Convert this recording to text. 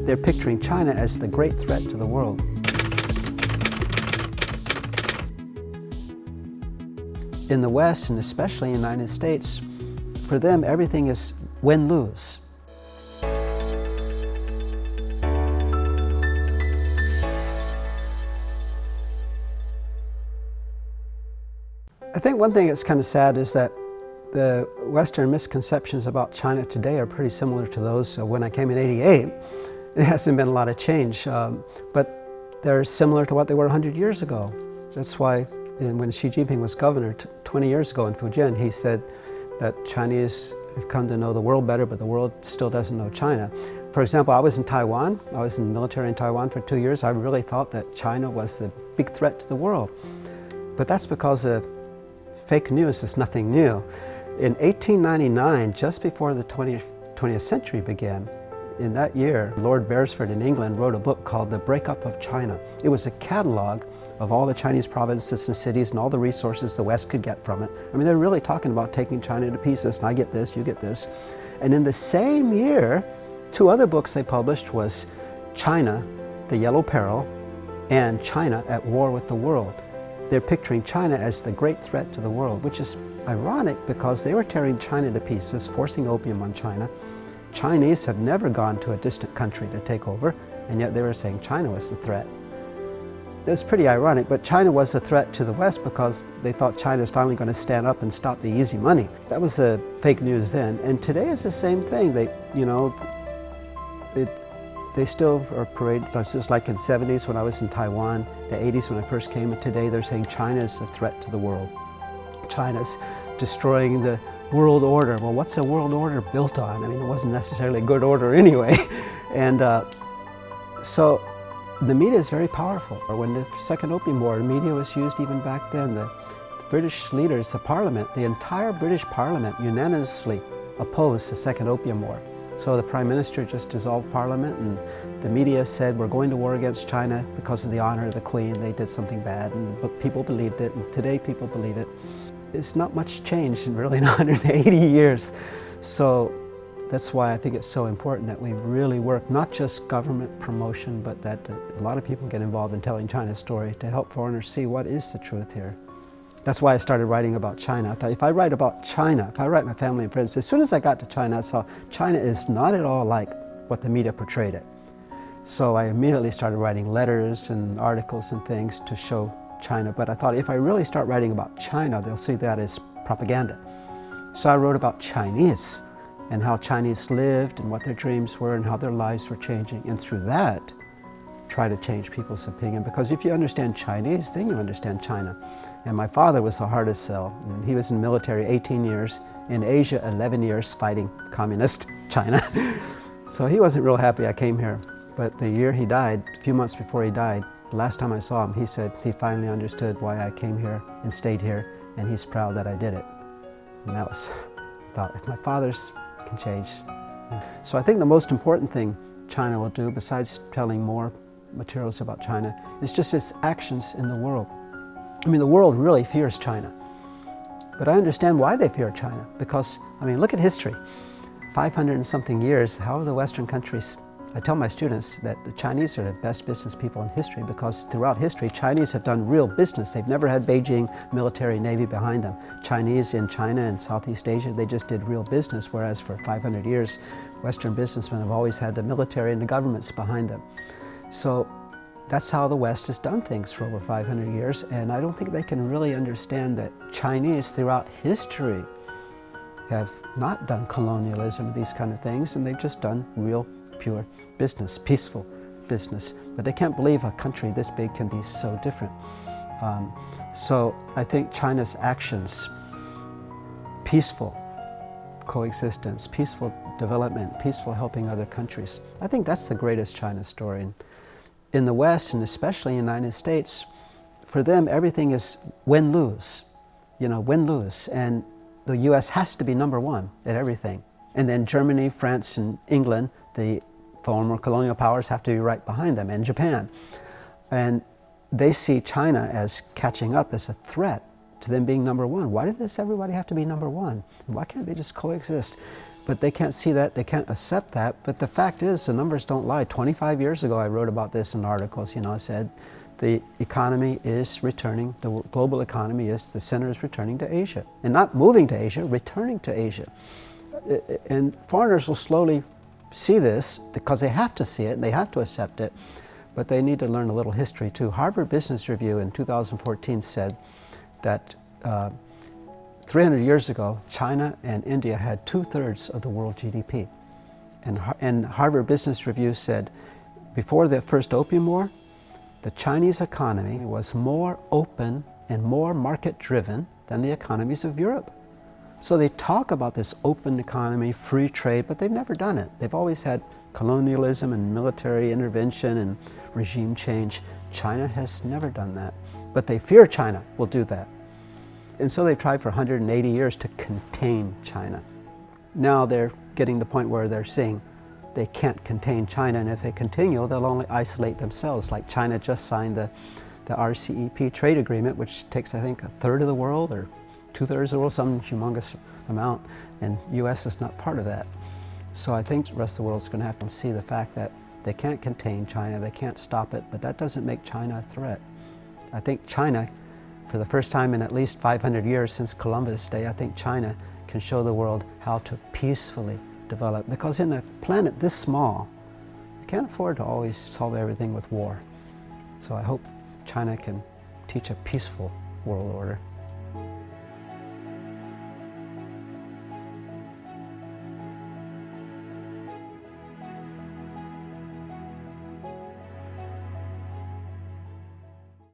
They're picturing China as the great threat to the world. In the West, and especially in the United States, for them everything is win-lose. I think one thing that's kind of sad is that the Western misconceptions about China today are pretty similar to those when I came in '88. It hasn't been a lot of change, but they're similar to what they were 100 years ago. That's why when Xi Jinping was governor 20 years ago in Fujian, he said that Chinese have come to know the world better, but the world still doesn't know China. For example, I was in Taiwan. I was in the military in Taiwan for 2 years. I really thought that China was the big threat to the world. But that's because fake news is nothing new. In 1899, just before the 20th century began, in that year, Lord Beresford in England wrote a book called The Breakup of China. It was a catalog of all the Chinese provinces and cities and all the resources the West could get from it. I mean, they're really talking about taking China to pieces, and I get this, you get this. And in the same year, two other books they published was China, the Yellow Peril, and China at War with the World. They're picturing China as the great threat to the world, which is ironic because they were tearing China to pieces, forcing opium on China. Chinese have never gone to a distant country to take over, and yet they were saying China was the threat. It was pretty ironic, but China was a threat to the West because they thought China was finally going to stand up and stop the easy money. That was fake news then, and today is the same thing. They still are paraded, just like in the 70s when I was in Taiwan, the 80s when I first came, and today they're saying China is a threat to the world. China's destroying the world order. Well, what's a world order built on? I mean, it wasn't necessarily a good order anyway. And so the media is very powerful. When the Second Opium War, the media was used even back then. The British leaders, the Parliament, the entire British Parliament unanimously opposed the Second Opium War. So the Prime Minister just dissolved Parliament, and the media said we're going to war against China because of the honor of the Queen. They did something bad, but people believed it, and today people believe it. It's not much changed in really 180 years. So that's why I think it's so important that we really work, not just government promotion, but that a lot of people get involved in telling China's story to help foreigners see what is the truth here. That's why I started writing about China. I thought if I write about China, if I write my family and friends, as soon as I got to China, I saw China is not at all like what the media portrayed it. So I immediately started writing letters and articles and things to show China. But I thought if I really start writing about China, they'll see that as propaganda. So I wrote about Chinese and how Chinese lived and what their dreams were and how their lives were changing. And through that, try to change people's opinion. Because if you understand Chinese, then you understand China. And my father was the hardest sell. And he was in the military 18 years, in Asia 11 years fighting communist China. So he wasn't real happy I came here. But the year he died, a few months before he died, the last time I saw him, he said he finally understood why I came here and stayed here, and he's proud that I did it. And that was, I thought, if my father's can change. So I think the most important thing China will do, besides telling more materials about China, is just its actions in the world. I mean, the world really fears China. But I understand why they fear China, because, I mean, look at history. 500 and something years, how have the Western countries, I tell my students that the Chinese are the best business people in history because throughout history, Chinese have done real business. They've never had Beijing military navy behind them. Chinese in China and Southeast Asia, they just did real business, whereas for 500 years, Western businessmen have always had the military and the governments behind them. So that's how the West has done things for over 500 years, and I don't think they can really understand that Chinese throughout history have not done colonialism, these kind of things, and they've just done real, pure business, peaceful business. But they can't believe a country this big can be so different. So I think China's actions, peaceful coexistence, peaceful development, peaceful helping other countries, I think that's the greatest China story. And in the West, and especially in the United States, for them everything is win-lose, win-lose. And the US has to be number one at everything. And then Germany, France, and England, the former colonial powers, have to be right behind them, and Japan. And they see China as catching up as a threat to them being number one. Why does everybody have to be number one? Why can't they just coexist? But they can't see that, they can't accept that. But the fact is, the numbers don't lie. 25 years ago, I wrote about this in articles. I said the economy is returning, the global economy is, the center is returning to Asia. And not moving to Asia, returning to Asia. And foreigners will slowly see this because they have to see it and they have to accept it. But they need to learn a little history too. Harvard Business Review in 2014 said that 300 years ago, China and India had 2/3 of the world GDP. And Harvard Business Review said, before the first Opium War, the Chinese economy was more open and more market-driven than the economies of Europe. So they talk about this open economy, free trade, but they've never done it. They've always had colonialism and military intervention and regime change. China has never done that. But they fear China will do that. And so they've tried for 180 years to contain China. Now they're getting to the point where they're saying they can't contain China, and if they continue, they'll only isolate themselves. Like China just signed the RCEP trade agreement, which takes, I think, 1/3 of the world or 2/3 of the world, some humongous amount, and U.S. is not part of that. So I think the rest of the world is going to have to see the fact that they can't contain China, they can't stop it, but that doesn't make China a threat. I think China, for the first time in at least 500 years since Columbus Day, I think China can show the world how to peacefully develop. Because in a planet this small, you can't afford to always solve everything with war. So I hope China can teach a peaceful world order.